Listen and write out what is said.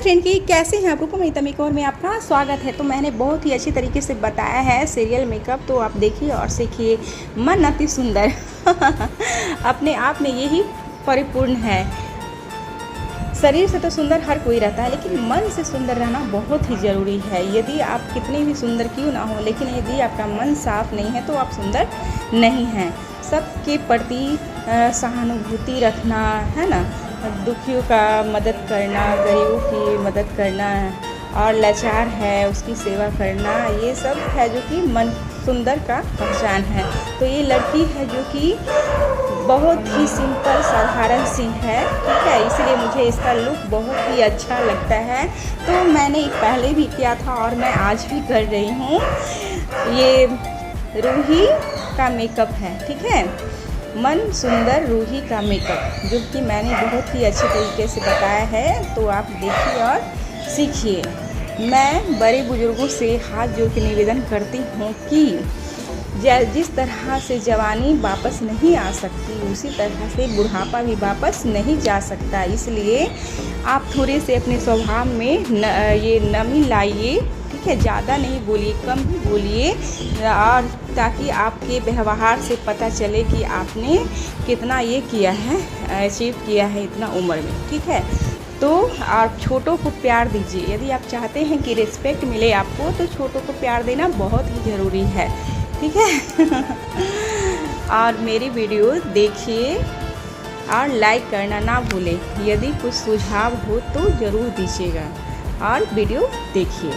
Friend की कैसे हैं आप? रूपमअनिता मेकओवर में आपका स्वागत है। तो मैंने बहुत ही अच्छी तरीके से बताया है सीरियल मेकअप, तो आप देखिए और सीखिए। मन अति सुंदर अपने आप में यही परिपूर्ण है। शरीर से तो सुंदर हर कोई रहता है, लेकिन मन से सुंदर रहना बहुत ही ज़रूरी है। यदि आप कितने भी सुंदर क्यों ना हो, लेकिन यदि आपका मन साफ नहीं है तो आप सुंदर नहीं हैं। सबके प्रति सहानुभूति रखना है ना, दुखियों का मदद करना, गरीबों की मदद करना और लाचार है उसकी सेवा करना, ये सब है जो कि मन सुंदर का पहचान है। तो ये लड़की है जो कि बहुत ही सिंपल साधारण सी है, ठीक है, इसलिए मुझे इसका लुक बहुत ही अच्छा लगता है। तो मैंने पहले भी किया था और मैं आज भी कर रही हूँ। ये रूही का मेकअप है, ठीक है, मन सुंदर रूही का मेकअप, जो कि मैंने बहुत ही अच्छे तरीके से बताया है। तो आप देखिए और सीखिए। मैं बड़े बुजुर्गों से हाथ जोड़ के निवेदन करती हूँ कि जिस तरह से जवानी वापस नहीं आ सकती, उसी तरह से बुढ़ापा भी वापस नहीं जा सकता। इसलिए आप थोड़े से अपने स्वभाव में ये नमी लाइए, ठीक है, ज़्यादा नहीं बोलिए, कम ही बोलिए, और ताकि आपके व्यवहार से पता चले कि आपने कितना ये किया है, अचीव किया है इतना उम्र में, ठीक है। तो आप छोटों को प्यार दीजिए। यदि आप चाहते हैं कि रिस्पेक्ट मिले आपको, तो छोटों को प्यार देना बहुत ही ज़रूरी है, ठीक है। और मेरी वीडियो देखिए और लाइक करना ना भूलें। यदि कुछ सुझाव हो तो ज़रूर दीजिएगा और वीडियो देखिए।